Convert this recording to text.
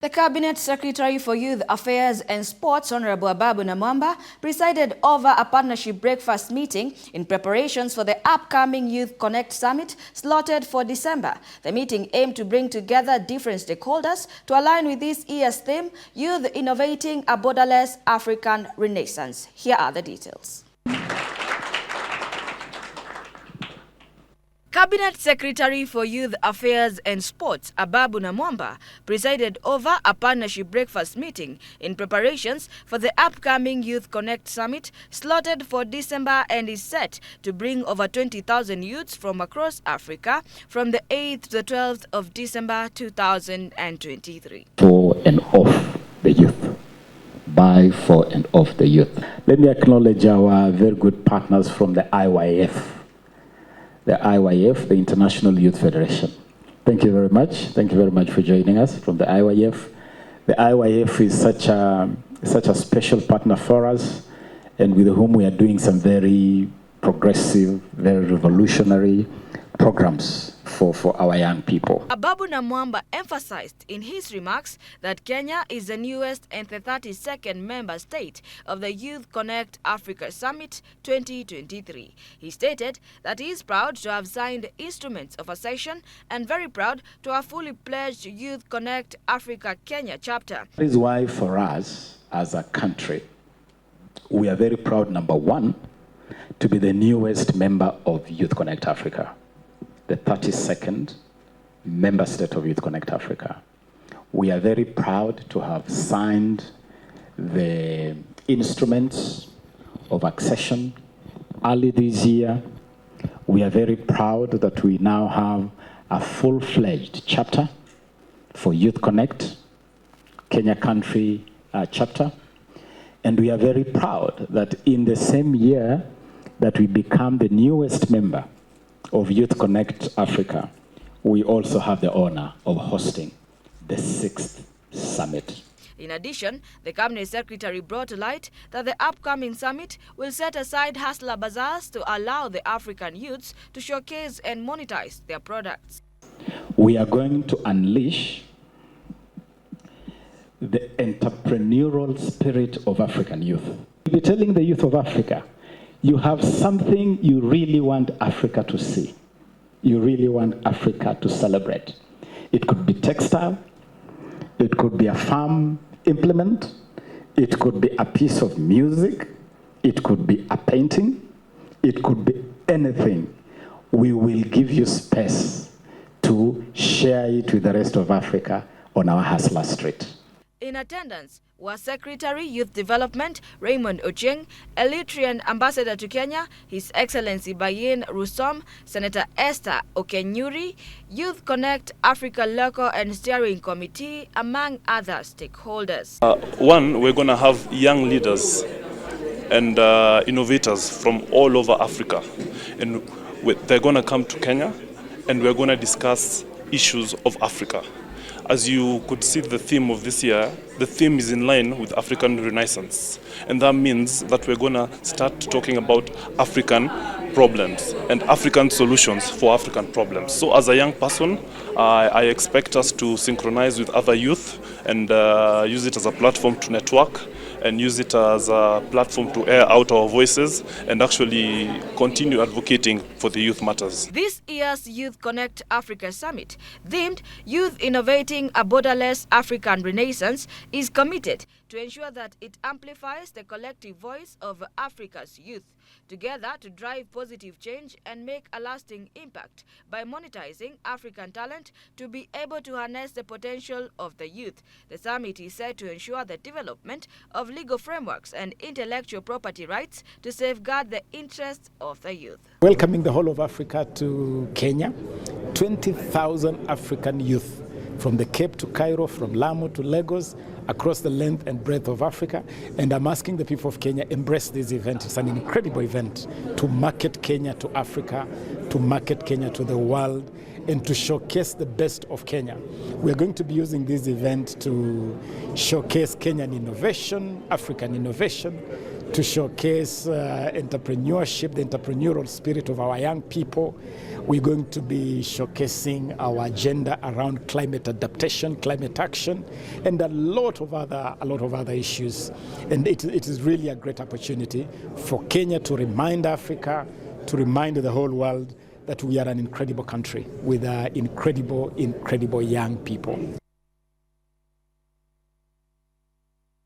The Cabinet Secretary for Youth Affairs and Sports, Honorable Ababu Namwamba, presided over a partnership breakfast meeting in preparations for the upcoming Youthconnekt Summit slotted for December. The meeting aimed to bring together different stakeholders to align with this year's theme, Youth Innovating a Borderless African Renaissance. Here are the details. Cabinet Secretary for Youth Affairs and Sports, Ababu Namwamba, presided over a partnership breakfast meeting in preparations for the upcoming Youthconnekt Summit slotted for December and is set to bring over 20,000 youths from across Africa from the 8th to the 12th of December 2023. For and of the youth. By, for and of the youth. Let me acknowledge our very good partners from the IYF. The IYF, the International Youth Federation. Thank you very much. Thank you very much for joining us from the IYF. The IYF is such a special partner for us, and with whom we are doing some very progressive, very revolutionary programs for our young people. Ababu Namwamba emphasized in his remarks that Kenya is the newest and the 32nd member state of the Youthconnekt Africa Summit 2023. He stated that he is proud to have signed instruments of accession and very proud to have fully pledged Youthconnekt Africa Kenya chapter. That is why for us as a country, we are very proud, number one, to be the newest member of Youthconnekt Africa, the 32nd member state of Youthconnekt Africa. We are very proud to have signed the instruments of accession early this year. We are very proud that we now have a full-fledged chapter for Youthconnekt, Kenya Country chapter. And we are very proud that in the same year that we become the newest member of Youthconnekt Africa, we also have the honor of hosting the 6th summit. In addition, the Cabinet Secretary brought to light that the upcoming summit will set aside hustler bazaars to allow the African youths to showcase and monetize their products. We are going to unleash the entrepreneurial spirit of African youth. We're telling the youth of Africa, you have something you really want Africa to see. You really want Africa to celebrate. It could be textile, it could be a farm implement, it could be a piece of music, it could be a painting, it could be anything. We will give you space to share it with the rest of Africa on our Hustler Street. In attendance was Secretary Youth Development Raymond Ochieng, Eritrean Ambassador to Kenya, His Excellency Bayin Rusom, Senator Esther Okenyuri, Youthconnekt Africa Local and Steering Committee, among other stakeholders. One, we're going to have young leaders and innovators from all over Africa. And they're going to come to Kenya, and we're going to discuss issues of Africa. As you could see, the theme of this year, the theme is in line with African Renaissance. And that means that we're going to start talking about African problems and African solutions for African problems. So as a young person, I expect us to synchronize with other youth and use it as a platform to network and use it as a platform to air out our voices and actually continue advocating for the youth matters. This year's Youthconnekt Africa Summit, themed Youth Innovating a Borderless African Renaissance, is committed to ensure that it amplifies the collective voice of Africa's youth, together to drive positive change and make a lasting impact by monetizing African talent to be able to harness the potential of the youth. The summit is set to ensure the development of legal frameworks and intellectual property rights to safeguard the interests of the youth. Welcoming the whole of Africa to Kenya, 20,000 African youth from the Cape to Cairo, from Lamu to Lagos, across the length and breadth of Africa. And I'm asking the people of Kenya, embrace this event. It's an incredible event to market Kenya to Africa, to market Kenya to the world, and to showcase the best of Kenya. We're going to be using this event to showcase Kenyan innovation, African innovation, to showcase entrepreneurship, the entrepreneurial spirit of our young people. We're going to be showcasing our agenda around climate adaptation, climate action, and a lot of other issues. And it is really a great opportunity for Kenya to remind Africa, to remind the whole world that we are an incredible country with incredible young people.